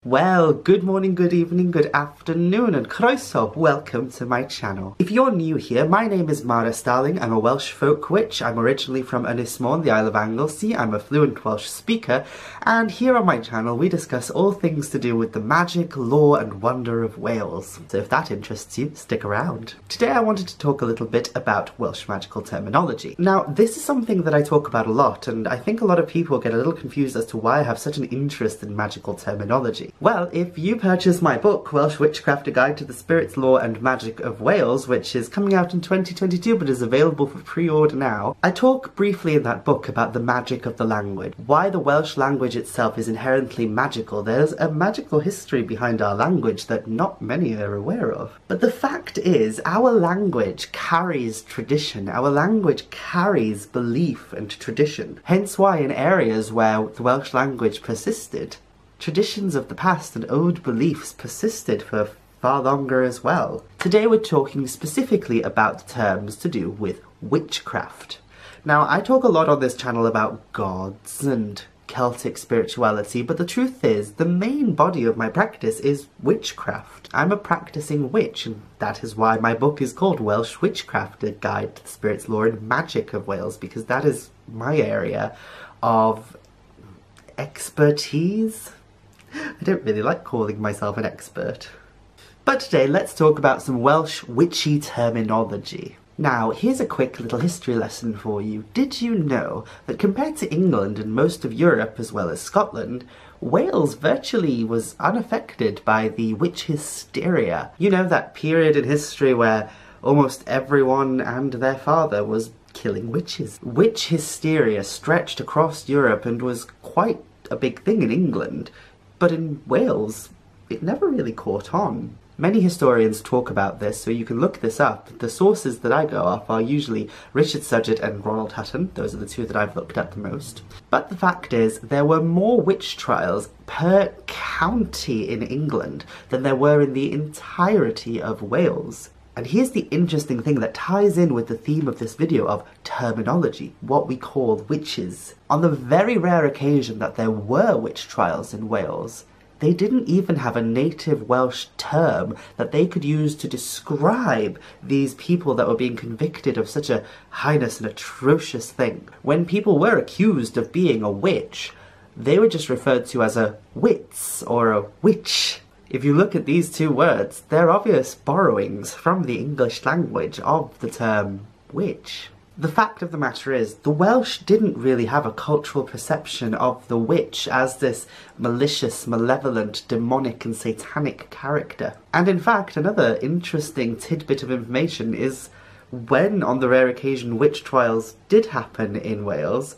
Well, good morning, good evening, good afternoon, and croeso, welcome to my channel. If you're new here, my name is mhara.starling. I'm a Welsh folk witch. I'm originally from Ynys Môn, the Isle of Anglesey. I'm a fluent Welsh speaker, and here on my channel we discuss all things to do with the magic, lore, and wonder of Wales. So if that interests you, stick around. Today I wanted to talk a little bit about Welsh magical terminology. Now, this is something that I talk about a lot, and I think a lot of people get a little confused as to why I have such an interest in magical terminology. Well, if you purchase my book, Welsh Witchcraft, A Guide to the Spirits, Lore and Magic of Wales, which is coming out in 2022 but is available for pre-order now, I talk briefly in that book about the magic of the language, why the Welsh language itself is inherently magical. There's a magical history behind our language that not many are aware of. But the fact is, our language carries tradition, our language carries belief and tradition. Hence why in areas where the Welsh language persisted, traditions of the past and old beliefs persisted for far longer as well. Today we're talking specifically about terms to do with witchcraft. Now, I talk a lot on this channel about gods and Celtic spirituality, but the truth is, the main body of my practice is witchcraft. I'm a practicing witch, and that is why my book is called Welsh Witchcraft, A Guide to the Spirits, Lore and Magic of Wales, because that is my area of expertise. I don't really like calling myself an expert. But today, let's talk about some Welsh witchy terminology. Now, here's a quick little history lesson for you. Did you know that compared to England and most of Europe as well as Scotland, Wales virtually was unaffected by the witch hysteria? You know, that period in history where almost everyone and their father was killing witches. Witch hysteria stretched across Europe and was quite a big thing in England. But in Wales, it never really caught on. Many historians talk about this, so you can look this up. The sources that I go off are usually Richard Sugget and Ronald Hutton. Those are the two that I've looked at the most. But the fact is, there were more witch trials per county in England than there were in the entirety of Wales. And here's the interesting thing that ties in with the theme of this video of terminology, what we call witches. On the very rare occasion that there were witch trials in Wales, they didn't even have a native Welsh term that they could use to describe these people that were being convicted of such a heinous and atrocious thing. When people were accused of being a witch, they were just referred to as a witz or a witch. If you look at these two words, they're obvious borrowings from the English language of the term witch. The fact of the matter is, the Welsh didn't really have a cultural perception of the witch as this malicious, malevolent, demonic and satanic character. And in fact, another interesting tidbit of information is when, on the rare occasion, witch trials did happen in Wales,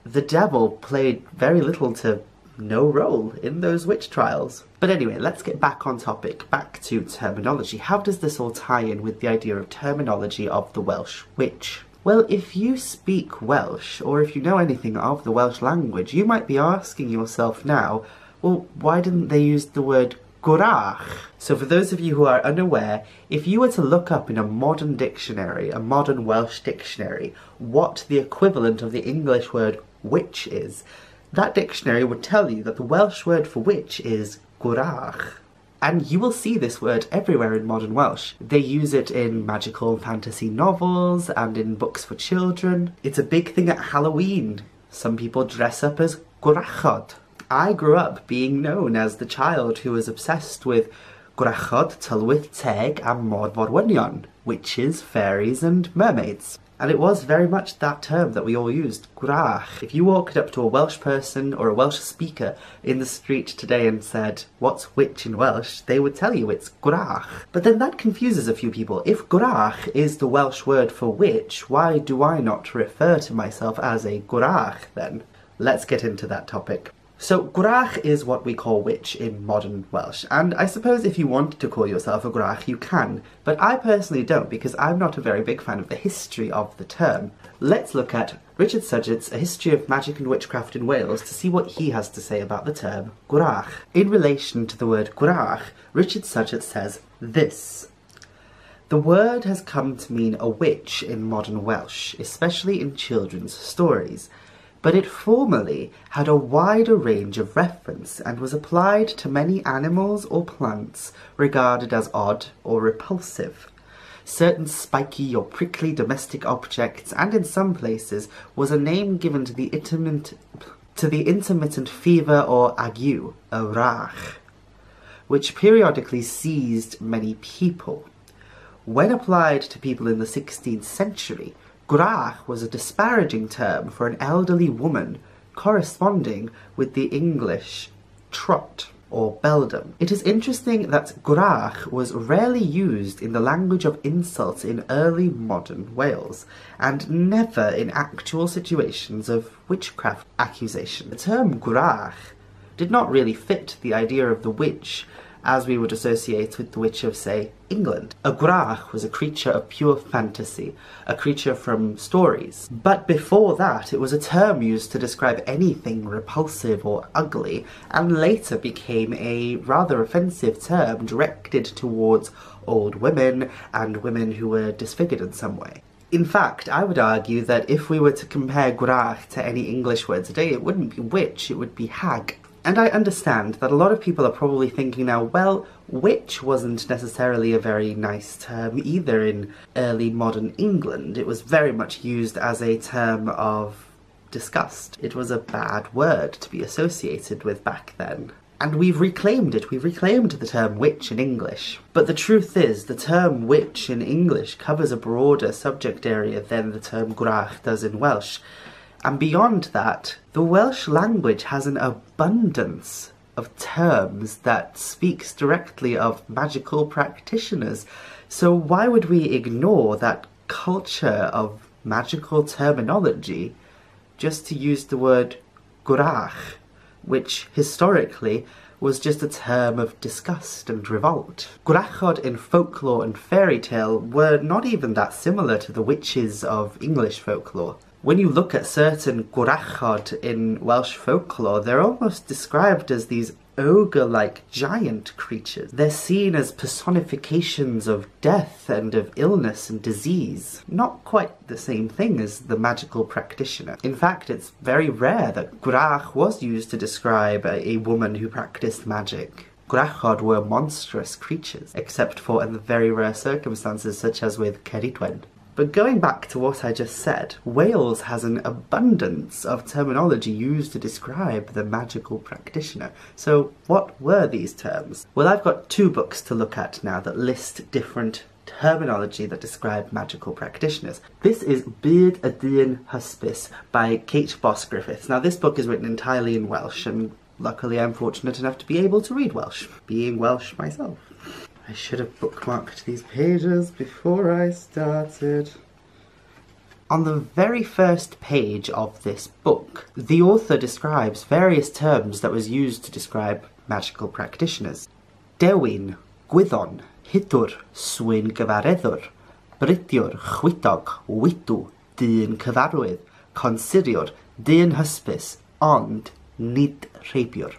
the devil played very little to no role in those witch trials. But anyway, let's get back on topic, back to terminology. How does this all tie in with the idea of terminology of the Welsh witch? Well, if you speak Welsh, or if you know anything of the Welsh language, you might be asking yourself now, well, why didn't they use the word Gwrach? So for those of you who are unaware, if you were to look up in a modern dictionary, a modern Welsh dictionary, what the equivalent of the English word witch is, that dictionary would tell you that the Welsh word for witch is Gwrach. And you will see this word everywhere in modern Welsh. They use it in magical fantasy novels and in books for children. It's a big thing at Halloween. Some people dress up as gwrachod. I grew up being known as the child who was obsessed with gwrachod, tylwyth teg a morforwynion, witches, fairies and mermaids. And it was very much that term that we all used, Gwrach. If you walked up to a Welsh person or a Welsh speaker in the street today and said, "What's witch in Welsh?" they would tell you it's Gwrach. But then that confuses a few people. If Gwrach is the Welsh word for witch, why do I not refer to myself as a Gwrach then? Let's get into that topic. So, Gwrach is what we call witch in modern Welsh, and I suppose if you want to call yourself a Gwrach, you can, but I personally don't because I'm not a very big fan of the history of the term. Let's look at Richard Sugget's A History of Magic and Witchcraft in Wales to see what he has to say about the term Gwrach. In relation to the word Gwrach, Richard Sugget says this: "The word has come to mean a witch in modern Welsh, especially in children's stories. but it formerly had a wider range of reference and was applied to many animals or plants regarded as odd or repulsive. Certain spiky or prickly domestic objects, and in some places was a name given to the intermittent fever or ague, a Gwrach, which periodically seized many people. When applied to people in the 16th century, Gwrach was a disparaging term for an elderly woman, corresponding with the English trot or beldam. It is interesting that Gwrach was rarely used in the language of insult in early modern Wales, and never in actual situations of witchcraft accusation. The term Gwrach did not really fit the idea of the witch as we would associate with the witch of, say, England. A Gwrach was a creature of pure fantasy, a creature from stories. But before that, it was a term used to describe anything repulsive or ugly, and later became a rather offensive term directed towards old women and women who were disfigured in some way. In fact, I would argue that if we were to compare Gwrach to any English word today, it wouldn't be witch, it would be hag. And I understand that a lot of people are probably thinking now, well, witch wasn't necessarily a very nice term either in early modern England. It was very much used as a term of disgust. It was a bad word to be associated with back then. And we've reclaimed it. We've reclaimed the term witch in English. But the truth is, the term witch in English covers a broader subject area than the term Gwrach does in Welsh. And beyond that, the Welsh language has an abundance of terms that speaks directly of magical practitioners. So why would we ignore that culture of magical terminology just to use the word Gwrach, which historically was just a term of disgust and revolt? Gwrachod in folklore and fairy tale were not even that similar to the witches of English folklore. When you look at certain gwrachod in Welsh folklore, they're almost described as these ogre-like giant creatures. They're seen as personifications of death and of illness and disease. Not quite the same thing as the magical practitioner. In fact, it's very rare that gwrach was used to describe a woman who practiced magic. Gwrachod were monstrous creatures, except for in the very rare circumstances such as with Ceridwen. But going back to what I just said, Wales has an abundance of terminology used to describe the magical practitioner. So what were these terms? Well, I've got two books to look at now that list different terminology that describe magical practitioners. This is Byd y Dyn Hysbys by Kate Boss-Griffiths. Now this book is written entirely in Welsh, and luckily I'm fortunate enough to be able to read Welsh, being Welsh myself. I should have bookmarked these pages before I started. On the very first page of this book, the author describes various terms that was used to describe magical practitioners. Dewin, Gwyddon, Hydwr, Swyn Gyfareddwr, Brydiwr, Chwitog, Witw, Dyn Cyfarwydd, Consiriwr, Dyn Hysbys, Ond, Nid Rheibiwr.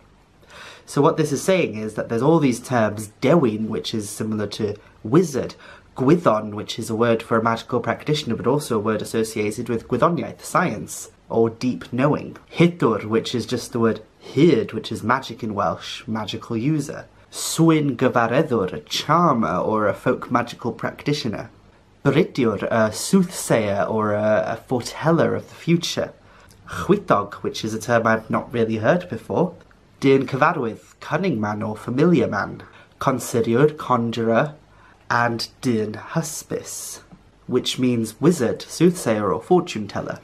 So what this is saying is that there's all these terms, dewin, which is similar to wizard, gwyddon, which is a word for a magical practitioner, but also a word associated with gwyddoniaeth, science, or deep knowing. Hydwr, which is just the word hyd, which is magic in Welsh, magical user. Swyn Gyfareddwr, a charmer or a folk magical practitioner. Brydiwr, a soothsayer or a foreteller of the future. Chwitog, which is a term I've not really heard before. Dyn Cyfarwydd, cunning man or familiar man. Consiriwr, conjurer. And Dyn Hysbys, which means wizard, soothsayer or fortune teller.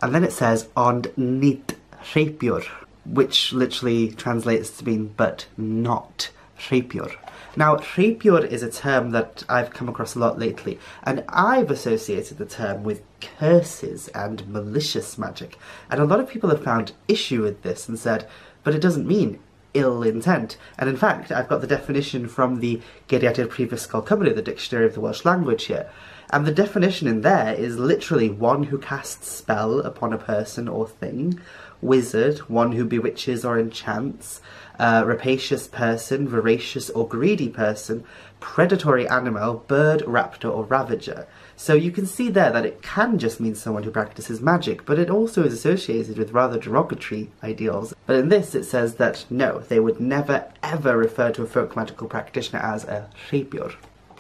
And then it says Ond nid Rheibiwr, which literally translates to mean but not Rheibiwr. Now, Rheibiwr is a term that I've come across a lot lately, and I've associated the term with curses and malicious magic. And a lot of people have found issue with this and said, but it doesn't mean ill intent. And in fact, I've got the definition from the Geiriadur Prifysgol Cymru, the Dictionary of the Welsh Language here. And the definition in there is literally one who casts spell upon a person or thing, wizard, one who bewitches or enchants, rapacious person, voracious or greedy person, predatory animal, bird, raptor or ravager. So you can see there that it can just mean someone who practices magic, but it also is associated with rather derogatory ideals. But in this it says that no, they would never ever refer to a folk magical practitioner as a rheibiwr.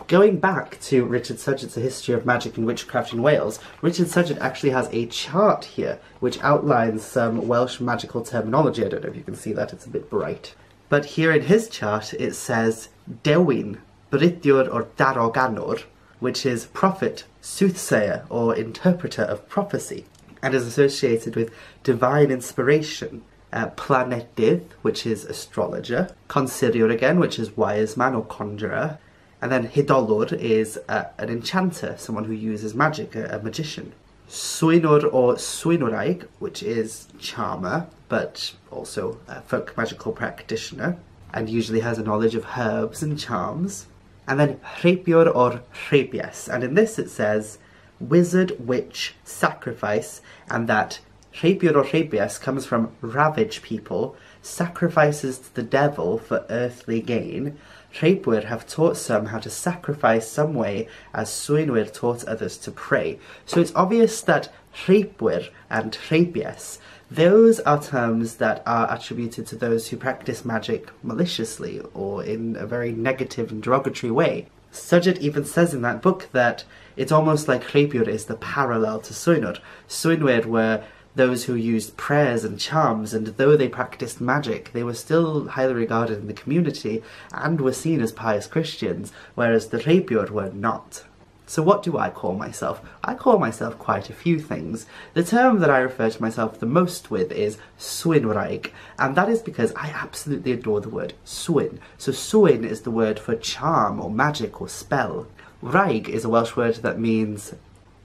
Going back to Richard Suggett's A History of Magic and Witchcraft in Wales, Richard Suggett actually has a chart here which outlines some Welsh magical terminology. I don't know if you can see that, it's a bit bright. But here in his chart it says Dewin, Brithiwr or Daroganwr, which is prophet, soothsayer or interpreter of prophecy, and is associated with divine inspiration. Planedydd, which is astrologer, Consiriwr again, which is wise man or conjurer, and then Hidolwr is an enchanter, someone who uses magic, a magician. Swinwr or Swinwraig, which is charmer, but also a folk magical practitioner, and usually has a knowledge of herbs and charms. And then rheibiwr or rheibies, and in this it says wizard, witch, sacrifice, and that rheibiwr or rheibies comes from ravage people, sacrifices to the devil for earthly gain. Rheibiwr have taught some how to sacrifice some way, as Swinwr taught others to pray. So it's obvious that rheibiwr and rheibies, those are terms that are attributed to those who practice magic maliciously or in a very negative and derogatory way. Sugget even says in that book that it's almost like rheibiwr is the parallel to Swinwr. Swinwr were those who used prayers and charms, and though they practiced magic, they were still highly regarded in the community and were seen as pious Christians, whereas the rheibiwr were not. So what do I call myself? I call myself quite a few things. The term that I refer to myself the most with is Swinwraig, and that is because I absolutely adore the word swin. So swin is the word for charm or magic or spell. Wraig is a Welsh word that means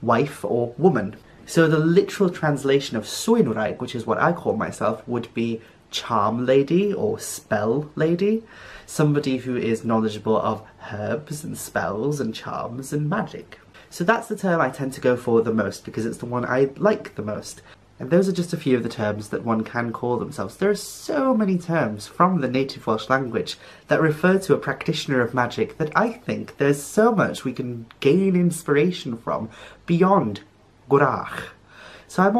wife or woman. So the literal translation of Swinwraig, which is what I call myself, would be charm lady or spell lady. Somebody who is knowledgeable of herbs and spells and charms and magic. So that's the term I tend to go for the most because it's the one I like the most. And those are just a few of the terms that one can call themselves. There are so many terms from the native Welsh language that refer to a practitioner of magic that I think there's so much we can gain inspiration from beyond Gwrach. So I'm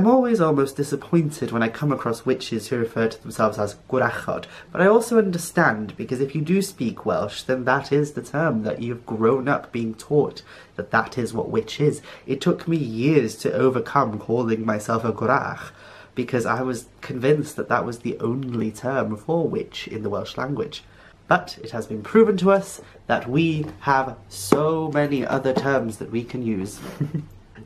always almost disappointed when I come across witches who refer to themselves as gwrachod, but I also understand, because if you do speak Welsh, then that is the term that you've grown up being taught, that is what witch is. It took me years to overcome calling myself a gwrach, because I was convinced that that was the only term for witch in the Welsh language. But it has been proven to us that we have so many other terms that we can use.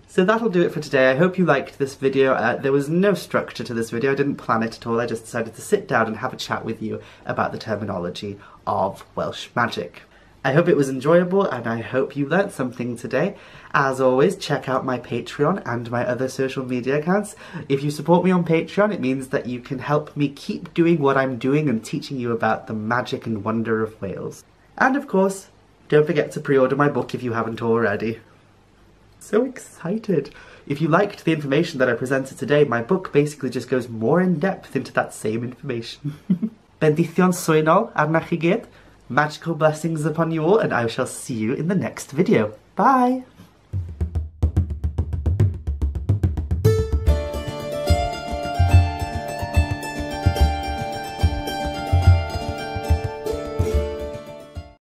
So that'll do it for today. I hope you liked this video. There was no structure to this video. I didn't plan it at all. I just decided to sit down and have a chat with you about the terminology of Welsh magic. I hope it was enjoyable and I hope you learnt something today. As always, check out my Patreon and my other social media accounts. If you support me on Patreon, it means that you can help me keep doing what I'm doing and teaching you about the magic and wonder of Wales. And of course, don't forget to pre-order my book if you haven't already. So excited! If you liked the information that I presented today, my book basically just goes more in depth into that same information. Bendithion swynol arnach I gyd. Magical blessings upon you all, and I shall see you in the next video. Bye!